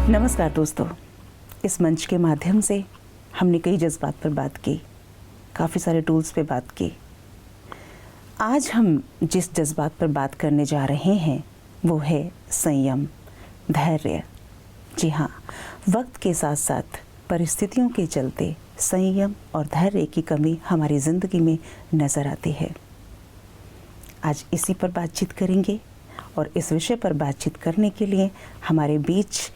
नमस्कार दोस्तों, इस मंच के माध्यम से हमने कई जज्बात पर बात की, काफ़ी सारे टूल्स पे बात की। आज हम जिस जज्बात पर बात करने जा रहे हैं वो है संयम, धैर्य। जी हाँ, वक्त के साथ साथ परिस्थितियों के चलते संयम और धैर्य की कमी हमारी ज़िंदगी में नज़र आती है। आज इसी पर बातचीत करेंगे और इस विषय पर बातचीत करने के लिए हमारे बीच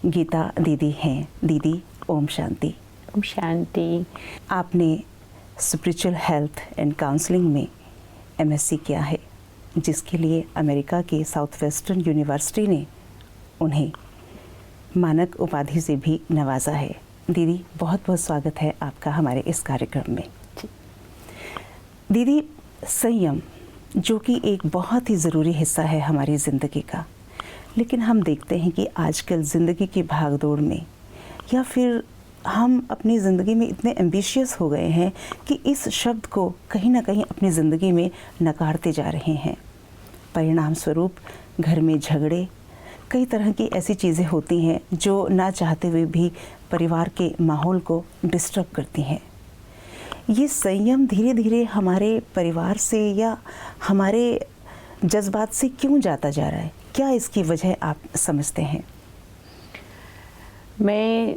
गीता दीदी हैं। दीदी ओम शांति। ओम शांति। आपने स्पिरिचुअल हेल्थ एंड काउंसलिंग में एमएससी किया है, जिसके लिए अमेरिका के साउथ वेस्टर्न यूनिवर्सिटी ने उन्हें मानक उपाधि से भी नवाजा है। दीदी बहुत बहुत स्वागत है आपका हमारे इस कार्यक्रम में। दीदी, संयम जो कि एक बहुत ही ज़रूरी हिस्सा है हमारी ज़िंदगी का, लेकिन हम देखते हैं कि आजकल ज़िंदगी की भागदौड़ में या फिर हम अपनी ज़िंदगी में इतने एम्बिशियस हो गए हैं कि इस शब्द को कहीं ना कहीं अपनी ज़िंदगी में नकारते जा रहे हैं। परिणाम स्वरूप घर में झगड़े, कई तरह की ऐसी चीज़ें होती हैं जो ना चाहते हुए भी परिवार के माहौल को डिस्टर्ब करती हैं। ये संयम धीरे धीरे हमारे परिवार से या हमारे जज्बात से क्यों जाता जा रहा है? क्या इसकी वजह आप समझते हैं? मैं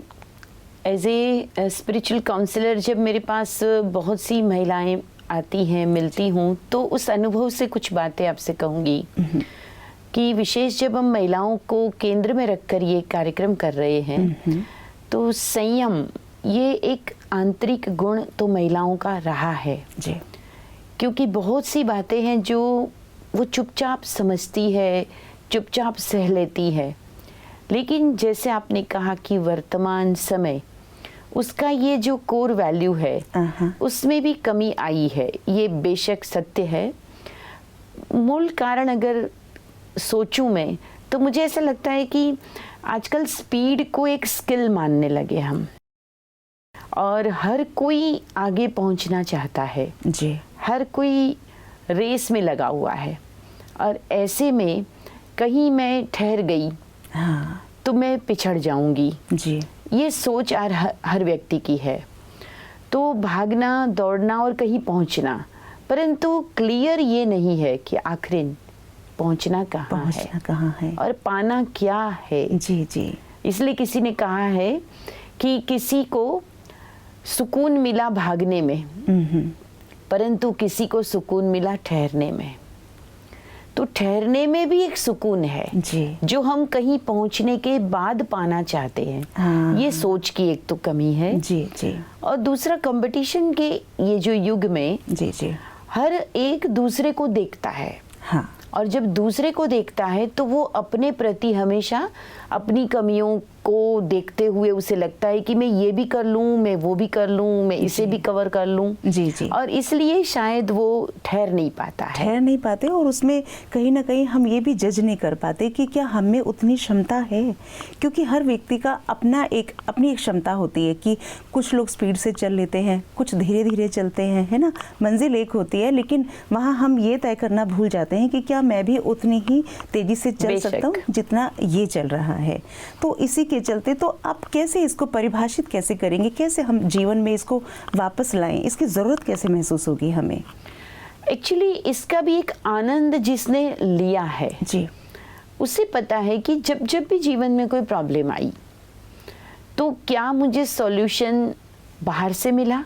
एज ए स्पिरिचुअल काउंसलर जब मेरे पास बहुत सी महिलाएं आती हैं, मिलती हूँ, तो उस अनुभव से कुछ बातें आपसे कहूँगी कि विशेष जब हम महिलाओं को केंद्र में रखकर ये कार्यक्रम कर रहे हैं तो संयम ये एक आंतरिक गुण तो महिलाओं का रहा है जी। क्योंकि बहुत सी बातें हैं जो वो चुपचाप समझती है, चुपचाप सह लेती है, लेकिन जैसे आपने कहा कि वर्तमान समय उसका ये जो कोर वैल्यू है उसमें भी कमी आई है। ये बेशक सत्य है। मूल कारण अगर सोचूं मैं तो मुझे ऐसा लगता है कि आजकल स्पीड को एक स्किल मानने लगे हम, और हर कोई आगे पहुंचना चाहता है जी। हर कोई रेस में लगा हुआ है, और ऐसे में कहीं मैं ठहर गई तो मैं पिछड़ जाऊंगी जी। ये सोच हर व्यक्ति की है। तो भागना, दौड़ना और कहीं पहुंचना, परंतु क्लियर ये नहीं है कि आखिर पहुंचना कहाँ है और पाना क्या है। जी जी। इसलिए किसी ने कहा है कि किसी को सुकून मिला भागने में, परंतु किसी को सुकून मिला ठहरने में। तो ठहरने में भी एक सुकून है जी, जो हम कहीं पहुंचने के बाद पाना चाहते हैं। ये सोच की एक तो कमी है जी जी। और दूसरा, कंपटीशन के ये जो युग में जी जी हर एक दूसरे को देखता है। हाँ। और जब दूसरे को देखता है तो वो अपने प्रति हमेशा अपनी कमियों को देखते हुए उसे लगता है कि मैं ये भी कर लूं, मैं वो भी कर लूं, मैं इसे भी कवर कर लूं जी जी। और इसलिए शायद वो ठहर नहीं पाते और उसमें कहीं ना कहीं हम ये भी जज नहीं कर पाते कि क्या हम में उतनी क्षमता है, क्योंकि हर व्यक्ति का अपनी एक क्षमता होती है कि कुछ लोग स्पीड से चल लेते हैं, कुछ धीरे धीरे चलते हैं, है ना। मंजिल एक होती है, लेकिन वहाँ हम ये तय करना भूल जाते हैं कि क्या मैं भी उतनी ही तेजी से चल सकता हूँ जितना ये चल रहा है। तो इसी के चलते तो आप कैसे इसको परिभाषित कैसे करेंगे, कैसे हम जीवन में इसको वापस लाएं, इसकी ज़रूरत कैसे महसूस होगी हमें? एक्चुअली इसका भी एक आनंद जिसने लिया है जी, उसे पता है कि जब भी जीवन में कोई प्रॉब्लम आई तो क्या मुझे सॉल्यूशन बाहर से मिला।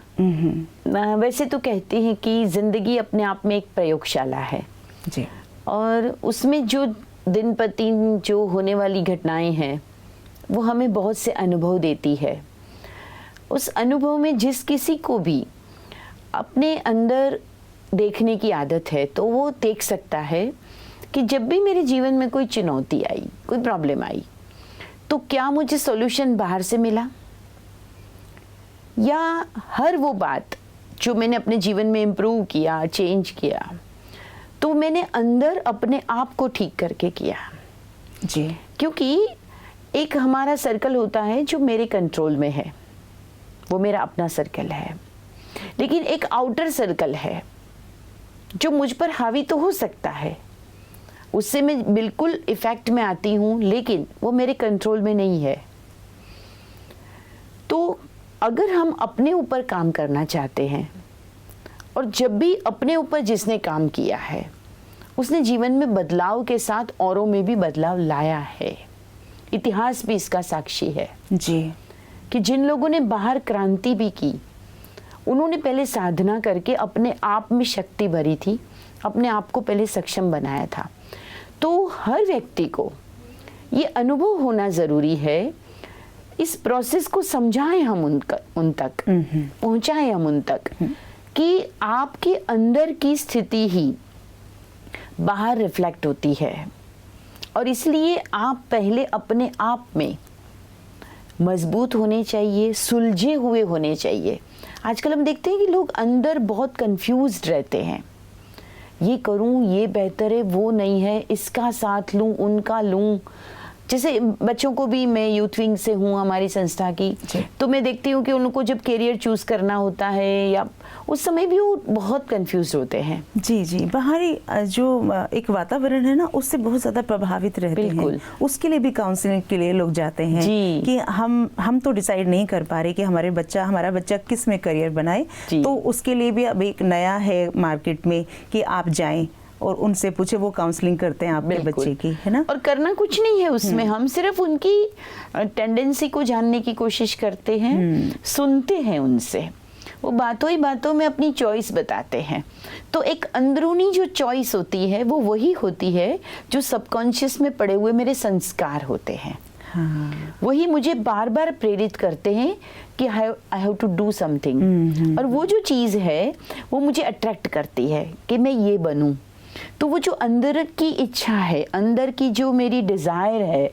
वैसे तो कहते हैं कि ज़िंदगी अपने आप में एक प्रयोगशाला है जी, और उसमें जो दिन प्रतिदिन जो होने वाली घटनाएं हैं वो हमें बहुत से अनुभव देती है। उस अनुभव में जिस किसी को भी अपने अंदर देखने की आदत है तो वो देख सकता है कि जब भी मेरे जीवन में कोई चुनौती आई, कोई प्रॉब्लम आई, तो क्या मुझे सॉल्यूशन बाहर से मिला, या हर वो बात जो मैंने अपने जीवन में इम्प्रूव किया, चेंज किया, तो मैंने अंदर अपने आप को ठीक करके किया जी। क्योंकि एक हमारा सर्कल होता है जो मेरे कंट्रोल में है, वो मेरा अपना सर्कल है, लेकिन एक आउटर सर्कल है जो मुझ पर हावी तो हो सकता है, उससे मैं बिल्कुल इफेक्ट में आती हूँ, लेकिन वो मेरे कंट्रोल में नहीं है। तो अगर हम अपने ऊपर काम करना चाहते हैं, और जब भी अपने ऊपर जिसने काम किया है उसने जीवन में बदलाव के साथ औरों में भी बदलाव लाया है। इतिहास भी इसका साक्षी है जी, कि जिन लोगों ने बाहर क्रांति भी की, उन्होंने पहले साधना करके अपने आप में शक्ति भरी थी, अपने आप को पहले सक्षम बनाया था। तो हर व्यक्ति को ये अनुभव होना ज़रूरी है, इस प्रोसेस को समझाएं हम उन तक पहुंचाएं हम उन तक, कि आपके अंदर की स्थिति ही बाहर रिफ्लेक्ट होती है, और इसलिए आप पहले अपने आप में मजबूत होने चाहिए, सुलझे हुए होने चाहिए। आजकल हम देखते हैं कि लोग अंदर बहुत कंफ्यूज्ड रहते हैं, ये करूं, ये बेहतर है, वो नहीं है, इसका साथ लूं, उनका लूं। जैसे बच्चों को भी, मैं यूथ विंग से हूँ हमारी संस्था की, तो मैं देखती हूँ कि उनको जब करियर चूज करना होता है या उस समय भी वो बहुत कंफ्यूज होते हैं। जी जी, बाहरी जो एक वातावरण है ना, उससे बहुत ज़्यादा प्रभावित रहते हैं। उसके लिए भी काउंसलिंग के लिए लोग जाते हैं कि हम तो डिसाइड नहीं कर पा रहे कि हमारा बच्चा किस में करियर बनाए, तो उसके लिए भी अब एक नया है मार्केट में कि आप जाएं और उनसे पूछे, वो काउंसलिंग करते हैं आपके बच्चे की, है ना। और करना कुछ नहीं है उसमें, हम सिर्फ उनकी टेंडेंसी को जानने की कोशिश करते हैं, सुनते हैं उनसे, वो बातों ही बातों में अपनी चॉइस बताते हैं। तो एक अंदरूनी जो चॉइस होती है वो वही होती है जो सबकॉन्शियस में पड़े हुए मेरे संस्कार होते हैं। वही मुझे बार बार प्रेरित करते हैं कि I have to do something, और वो जो चीज़ है वो मुझे अट्रैक्ट करती है कि मैं ये बनूं। तो वो जो अंदर की इच्छा है, अंदर की जो मेरी डिजायर है,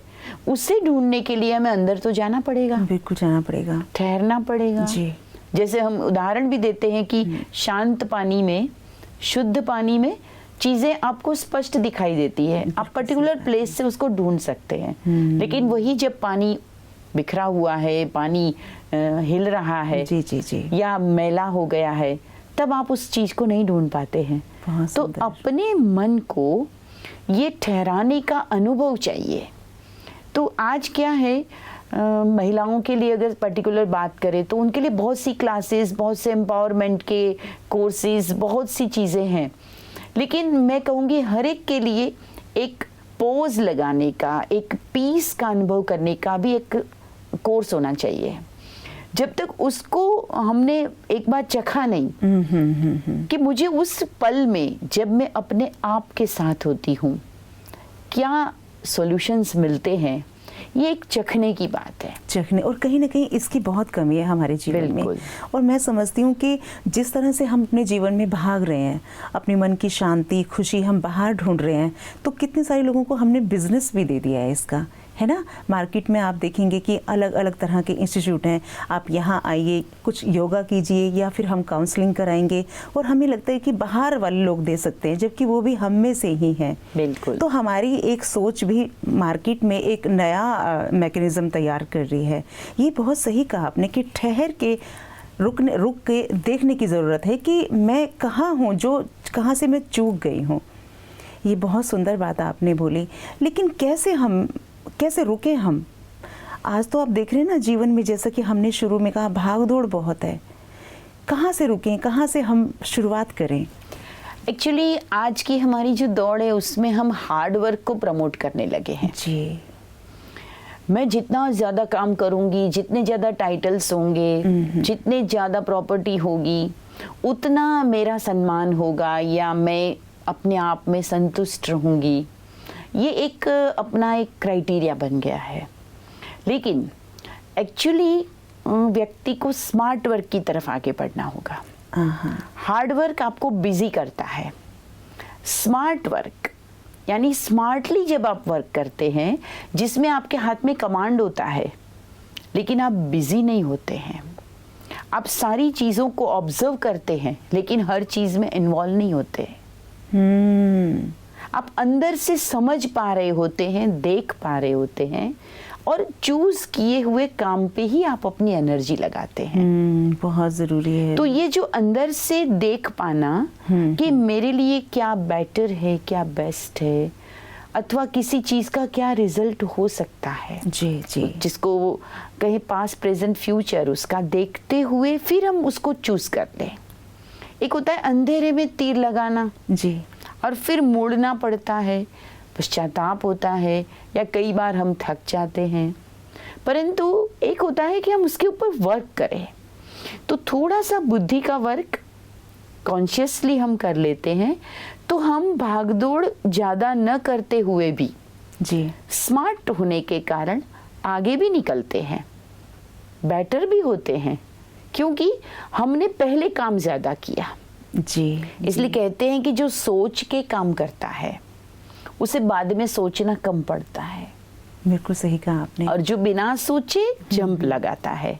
उसे ढूंढने के लिए हमें अंदर तो जाना पड़ेगा, बिल्कुल जाना पड़ेगा, ठहरना पड़ेगा जी। जैसे हम उदाहरण भी देते हैं कि शांत पानी में, शुद्ध पानी में चीजें आपको स्पष्ट दिखाई देती है, आप पर्टिकुलर प्लेस से उसको ढूंढ सकते हैं। लेकिन वही जब पानी बिखरा हुआ है, पानी हिल रहा है, जी जी जी, या मैला हो गया है, तब आप उस चीज को नहीं ढूंढ पाते हैं। तो अपने मन को ये ठहराने का अनुभव चाहिए। तो आज क्या है, महिलाओं के लिए अगर पर्टिकुलर बात करें तो उनके लिए बहुत सी क्लासेस, बहुत से एम्पावरमेंट के कोर्सेज, बहुत सी चीज़ें हैं। लेकिन मैं कहूँगी हर एक के लिए एक पोज लगाने का, एक पीस का अनुभव करने का भी एक कोर्स होना चाहिए। जब तक उसको हमने एक बार चखा नहीं कि मुझे उस पल में जब मैं अपने आप के साथ होती हूँ क्या सॉल्यूशंस मिलते हैं, ये एक चखने की बात है। चखने, और कहीं ना कहीं इसकी बहुत कमी है हमारे जीवन में। और मैं समझती हूँ कि जिस तरह से हम अपने जीवन में भाग रहे हैं, अपने मन की शांति, खुशी हम बाहर ढूंढ रहे हैं, तो कितने सारे लोगों को हमने बिजनेस भी दे दिया है इसका, है ना। मार्केट में आप देखेंगे कि अलग अलग तरह के इंस्टीट्यूट हैं, आप यहाँ आइए, कुछ योगा कीजिए, या फिर हम काउंसलिंग कराएंगे, और हमें लगता है कि बाहर वाले लोग दे सकते हैं, जबकि वो भी हम में से ही हैं। बिल्कुल। तो हमारी एक सोच भी मार्केट में एक नया मैकेनिज्म तैयार कर रही है। ये बहुत सही कहा आपने कि ठहर के रुक के देखने की ज़रूरत है कि मैं कहाँ हूँ, जो कहाँ से मैं चूक गई हूँ। ये बहुत सुंदर बात आपने बोली। लेकिन कैसे रुके हम? आज तो आप देख रहे हैं ना जीवन में, जैसा कि हमने शुरू में कहा, भाग दौड़ बहुत है। कहाँ से रुकें, कहाँ से हम शुरुआत करें? एक्चुअली आज की हमारी जो दौड़ है उसमें हम हार्ड वर्क को प्रमोट करने लगे हैं। जी, मैं जितना ज़्यादा काम करूंगी, जितने ज़्यादा टाइटल्स होंगे, जितने ज़्यादा प्रॉपर्टी होगी, उतना मेरा सम्मान होगा, या मैं अपने आप में संतुष्ट रहूंगी। ये एक अपना एक क्राइटेरिया बन गया है। लेकिन एक्चुअली व्यक्ति को स्मार्ट वर्क की तरफ आगे बढ़ना होगा। हार्ड वर्क आपको बिजी करता है, स्मार्ट वर्क यानी स्मार्टली जब आप वर्क करते हैं, जिसमें आपके हाथ में कमांड होता है, लेकिन आप बिजी नहीं होते हैं, आप सारी चीज़ों को ऑब्जर्व करते हैं, लेकिन हर चीज़ में इन्वॉल्व नहीं होते। आप अंदर से समझ पा रहे होते हैं, देख पा रहे होते हैं, और चूज किए हुए काम पे ही आप अपनी एनर्जी लगाते हैं। बहुत ज़रूरी है। तो ये जो अंदर से देख पाना कि मेरे लिए क्या बेटर है, क्या बेस्ट है, अथवा किसी चीज़ का क्या रिजल्ट हो सकता है, जी जी, जिसको वो कहीं पास प्रेजेंट फ्यूचर उसका देखते हुए फिर हम उसको चूज कर लें। एक होता है अंधेरे में तीर लगाना जी, और फिर मोड़ना पड़ता है, पश्चाताप होता है, या कई बार हम थक जाते हैं। परंतु एक होता है कि हम उसके ऊपर वर्क करें, तो थोड़ा सा बुद्धि का वर्क कॉन्शियसली हम कर लेते हैं, तो हम भागदौड़ ज़्यादा न करते हुए भी जी, स्मार्ट होने के कारण आगे भी निकलते हैं, बेटर भी होते हैं, क्योंकि हमने पहले काम ज़्यादा किया। जी, इसलिए कहते हैं कि जो सोच के काम करता है उसे बाद में सोचना कम पड़ता है, बिल्कुल सही कहा आपने। और जो बिना सोचे जंप लगाता है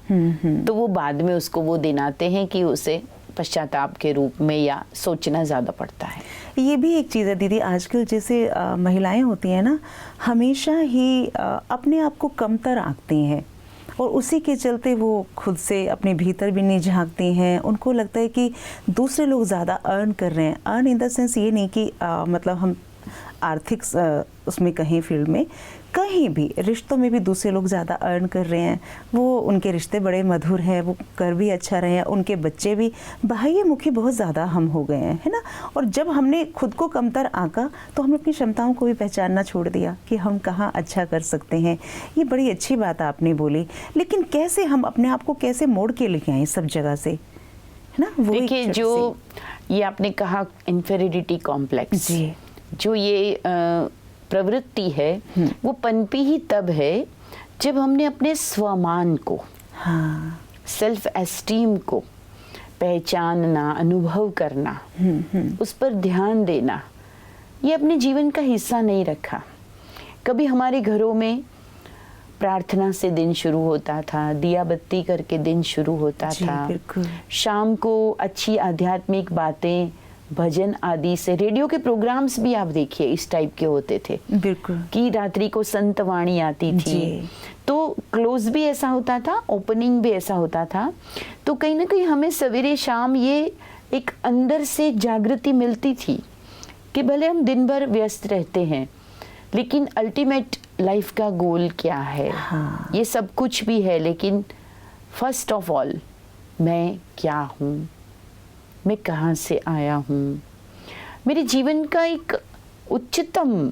तो वो बाद में उसको वो दिन आते हैं कि उसे पश्चाताप के रूप में या सोचना ज़्यादा पड़ता है। ये भी एक चीज़ है दीदी, आजकल जैसे महिलाएं होती हैं ना, हमेशा ही अपने आप को कमतर आंकती हैं, और उसी के चलते वो खुद से अपने भीतर भी नहीं झांकती हैं। उनको लगता है कि दूसरे लोग ज़्यादा अर्न कर रहे हैं। अर्न इन द सेंस ये नहीं कि मतलब हम आर्थिक उसमें कहीं फील्ड में, कहीं भी रिश्तों में भी दूसरे लोग ज़्यादा अर्न कर रहे हैं, वो उनके रिश्ते बड़े मधुर हैं, वो कर भी अच्छा रहे हैं, उनके बच्चे भी बाह्यमुखी बहुत ज़्यादा हम हो गए हैं, है ना। और जब हमने खुद को कमतर आंका तो हमने अपनी क्षमताओं को भी पहचानना छोड़ दिया कि हम कहाँ अच्छा कर सकते हैं। ये बड़ी अच्छी बात आपने बोली, लेकिन कैसे हम अपने आप को कैसे मोड़ के लेके आए सब जगह से, है ना। वो देखिए, जो ये आपने कहा इन्फेरिडिटी कॉम्प्लेक्स, जी, जो ये प्रवृत्ति है वो पनपी ही तब है जब हमने अपने स्वमान को, हाँ, सेल्फ एस्टीम को पहचानना, अनुभव करना, उस पर ध्यान देना, ये अपने जीवन का हिस्सा नहीं रखा। कभी हमारे घरों में प्रार्थना से दिन शुरू होता था, दिया बत्ती करके दिन शुरू होता जी, था, बिल्कुल। शाम को अच्छी आध्यात्मिक बातें, भजन आदि से, रेडियो के प्रोग्राम्स भी आप देखिए इस टाइप के होते थे, बिल्कुल, कि रात्रि को संत वाणी आती थी, जी। तो क्लोज भी ऐसा होता था, ओपनिंग भी ऐसा होता था। तो कहीं ना कहीं हमें सवेरे शाम ये एक अंदर से जागृति मिलती थी कि भले हम दिन भर व्यस्त रहते हैं, लेकिन अल्टीमेट लाइफ का गोल क्या है। हाँ। ये सब कुछ भी है, लेकिन फर्स्ट ऑफ ऑल मैं क्या हूँ, मैं कहाँ से आया हूँ, मेरे जीवन का एक उच्चतम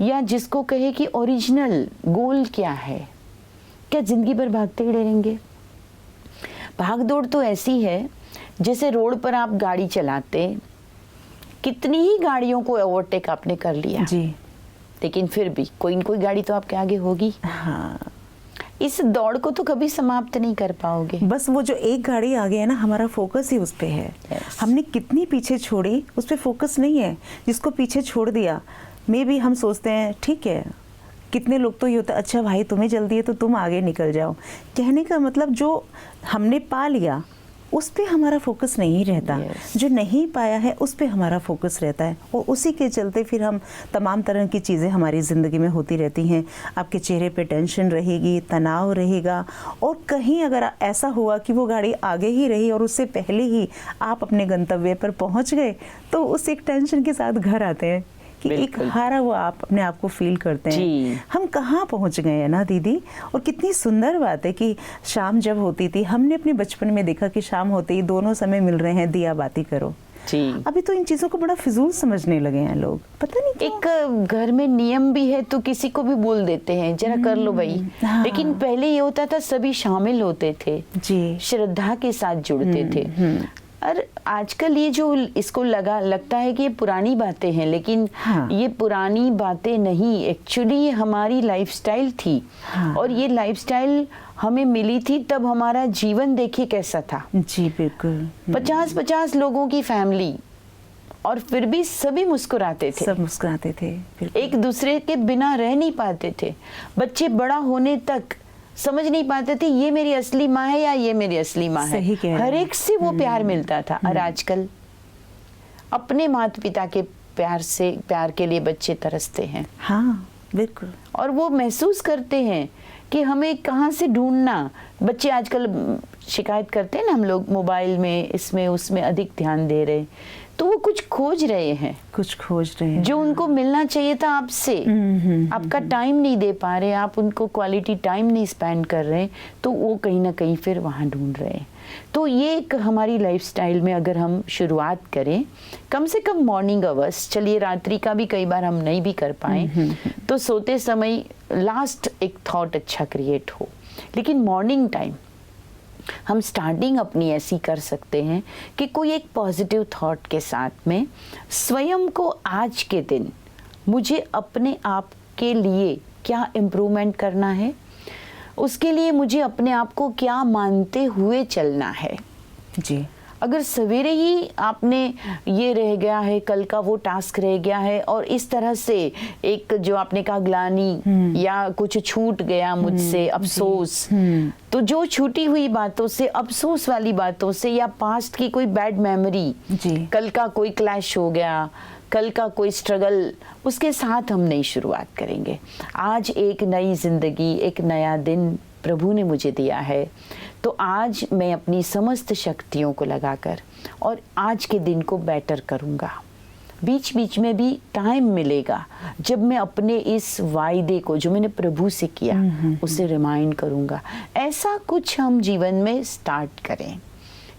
या जिसको कहे कि ओरिजिनल गोल क्या है। क्या जिंदगी भर भागते ही रहेंगे? भाग दौड़ तो ऐसी है जैसे रोड पर आप गाड़ी चलाते, कितनी ही गाड़ियों को ओवरटेक आपने कर लिया जी, लेकिन फिर भी कोई न कोई गाड़ी तो आपके आगे होगी। हाँ, इस दौड़ को तो कभी समाप्त नहीं कर पाओगे। बस वो जो एक गाड़ी आगे है ना, हमारा फोकस ही उस पे है। Yes. हमने कितनी पीछे छोड़ी उस पे फोकस नहीं है। जिसको पीछे छोड़ दिया, मे भी हम सोचते हैं ठीक है, कितने लोग तो ये होता है, अच्छा भाई तुम्हें जल्दी है तो तुम आगे निकल जाओ। कहने का मतलब जो हमने पा लिया उस पे हमारा फोकस नहीं रहता। Yes. जो नहीं पाया है उस पे हमारा फोकस रहता है, और उसी के चलते फिर हम तमाम तरह की चीज़ें हमारी ज़िंदगी में होती रहती हैं। आपके चेहरे पे टेंशन रहेगी, तनाव रहेगा, और कहीं अगर ऐसा हुआ कि वो गाड़ी आगे ही रही और उससे पहले ही आप अपने गंतव्य पर पहुंच गए, तो उस एक टेंशन के साथ घर आते हैं कि एक बिल्कुल। हारा वो आप अपने आप को फील करते हैं। जी। हम कहाँ पहुँच गए हैं ना दीदी। और कितनी सुंदर बात है कि शाम जब होती थी, हमने अपने बचपन में देखा कि शाम होते ही दोनों समय मिल रहे हैं, दिया बाती करो। जी। अभी तो इन चीज़ों को बड़ा फिजूल समझने लगे हैं लोग, पता नहीं क्यों। एक घर में नियम भी है तो किसी को भी बोल देते हैं जरा कर लो भाई। हाँ। लेकिन पहले ये होता था सभी शामिल होते थे, जी, श्रद्धा के साथ जुड़ते थे। और आजकल ये जो इसको लगता है कि ये पुरानी बातें हैं, लेकिन हाँ। ये पुरानी बातें नहीं, एक्चुअली ये हमारी लाइफस्टाइल थी। हाँ। और ये लाइफस्टाइल हमें मिली थी तब हमारा जीवन देखिए कैसा था। जी, बिल्कुल। 50-50 लोगों की फैमिली, और फिर भी सभी मुस्कुराते थे, सब मुस्कुराते थे, बिल्कुल। एक दूसरे के बिना रह नहीं पाते थे। बच्चे बड़ा होने तक समझ नहीं पाते थे ये मेरी असली माँ है या ये मेरी असली माँ है। सही कह रहे हैं। हर एक से वो प्यार मिलता था। और आजकल अपने माता पिता के प्यार के लिए बच्चे तरसते हैं। हाँ, बिल्कुल। और वो महसूस करते हैं कि हमें कहाँ से ढूंढना। बच्चे आजकल शिकायत करते हैं ना हम लोग, मोबाइल में इसमें उसमें अधिक ध्यान दे रहे, तो वो कुछ खोज रहे हैं, कुछ खोज रहे हैं जो उनको मिलना चाहिए था आपसे। आपका टाइम नहीं दे पा रहे, आप उनको क्वालिटी टाइम नहीं स्पेंड कर रहे, तो वो कहीं ना कहीं फिर वहाँ ढूंढ रहे हैं। तो ये एक हमारी लाइफस्टाइल में अगर हम शुरुआत करें, कम से कम मॉर्निंग आवर्स, चलिए रात्रि का भी कई बार हम नहीं भी कर पाए, तो सोते समय लास्ट एक थॉट अच्छा क्रिएट हो, लेकिन मॉर्निंग टाइम हम स्टार्टिंग अपनी ऐसी कर सकते हैं कि कोई एक पॉजिटिव थॉट के साथ में स्वयं को आज के दिन मुझे अपने आप के लिए क्या इम्प्रूवमेंट करना है, उसके लिए मुझे अपने आप को क्या मानते हुए चलना है। जी, अगर सवेरे ही आपने ये रह गया है, कल का वो टास्क रह गया है, और इस तरह से एक जो आपने कहा ग्लानी या कुछ छूट गया मुझसे, अफसोस, तो जो छूटी हुई बातों से, अफसोस वाली बातों से, या पास्ट की कोई बैड मेमोरी, कल का कोई क्लैश हो गया, कल का कोई स्ट्रगल, उसके साथ हम नई शुरुआत करेंगे। आज एक नई जिंदगी, एक नया दिन प्रभु ने मुझे दिया है, तो आज मैं अपनी समस्त शक्तियों को लगाकर और आज के दिन को बेटर करूँगा। बीच बीच में भी टाइम मिलेगा जब मैं अपने इस वायदे को जो मैंने प्रभु से किया उसे रिमाइंड करूँगा। ऐसा कुछ हम जीवन में स्टार्ट करें,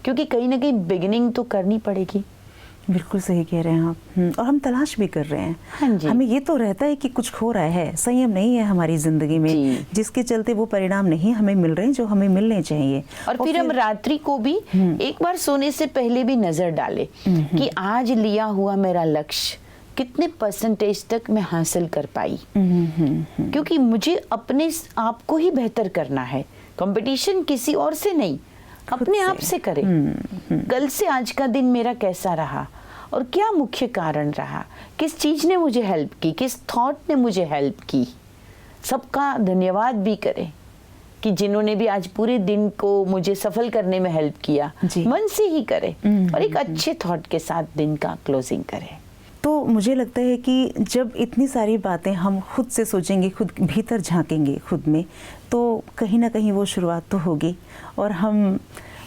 क्योंकि कहीं ना कहीं बिगिनिंग तो करनी पड़ेगी। बिल्कुल सही कह रहे हैं आप। और हम तलाश भी कर रहे हैं। हाँ जी। हमें ये तो रहता है कि कुछ खो रहा है, संयम नहीं है हमारी जिंदगी में, जिसके चलते वो परिणाम नहीं हमें मिल रहे हैं जो हमें मिलने चाहिए। और फिर हम रात्रि को भी एक बार सोने से पहले भी नजर डालें कि आज लिया हुआ मेरा लक्ष्य कितने परसेंटेज तक मैं हासिल कर पाई, क्योंकि मुझे अपने आप को ही बेहतर करना है। कंपटीशन किसी और से नहीं, अपने आप से करें। कल से आज का दिन मेरा कैसा रहा और क्या मुख्य कारण रहा, किस चीज ने मुझे हेल्प की, किस थॉट ने मुझे हेल्प की। सबका धन्यवाद भी करें कि जिन्होंने भी आज पूरे दिन को मुझे सफल करने में हेल्प किया, मन से ही करें और एक अच्छे थॉट के साथ दिन का क्लोजिंग करें। तो मुझे लगता है कि जब इतनी सारी बातें हम खुद से सोचेंगे, खुद भीतर झांकेंगे खुद में, तो कहीं ना कहीं वो शुरुआत तो होगी और हम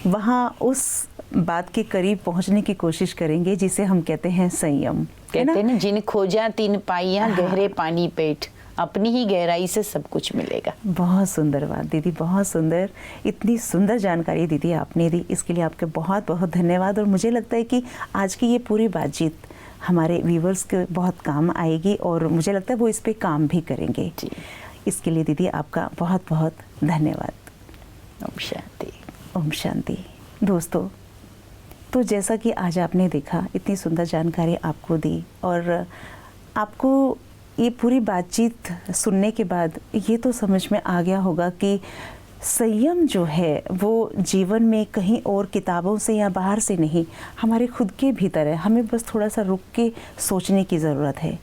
वहाँ उस बात के करीब पहुँचने की कोशिश करेंगे जिसे हम कहते हैं संयम। कहते हैं ना, जिन खोजा तीन पाइयां, गहरे पानी पेट, अपनी ही गहराई से सब कुछ मिलेगा। बहुत सुंदर बात दीदी, बहुत सुंदर। इतनी सुंदर जानकारी दीदी आपने दी, इसके लिए आपके बहुत बहुत धन्यवाद। और मुझे लगता है कि आज की ये पूरी बातचीत हमारे व्यूवर्स के बहुत काम आएगी और मुझे लगता है वो इस पे काम भी करेंगे जी। इसके लिए दीदी आपका बहुत बहुत धन्यवाद। ओम शांति। ओम शांति। दोस्तों, तो जैसा कि आज आपने देखा, इतनी सुंदर जानकारी आपको दी और आपको ये पूरी बातचीत सुनने के बाद ये तो समझ में आ गया होगा कि संयम जो है वो जीवन में कहीं और किताबों से या बाहर से नहीं, हमारे खुद के भीतर है। हमें बस थोड़ा सा रुक के सोचने की ज़रूरत है।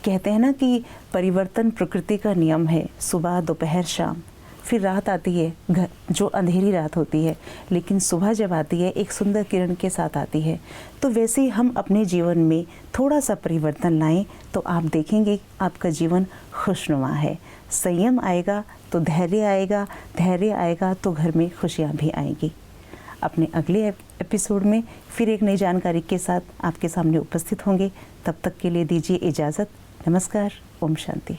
कहते हैं ना कि परिवर्तन प्रकृति का नियम है, सुबह दोपहर शाम, फिर रात आती है, जो अंधेरी रात होती है, लेकिन सुबह जब आती है एक सुंदर किरण के साथ आती है। तो वैसे ही हम अपने जीवन में थोड़ा सा परिवर्तन लाएं तो आप देखेंगे आपका जीवन खुशनुमा है। संयम आएगा तो धैर्य आएगा, धैर्य आएगा तो घर में खुशियाँ भी आएंगी। अपने अगले एपिसोड में फिर एक नई जानकारी के साथ आपके सामने उपस्थित होंगे। तब तक के लिए दीजिए इजाज़त। नमस्कार। ओम शांति।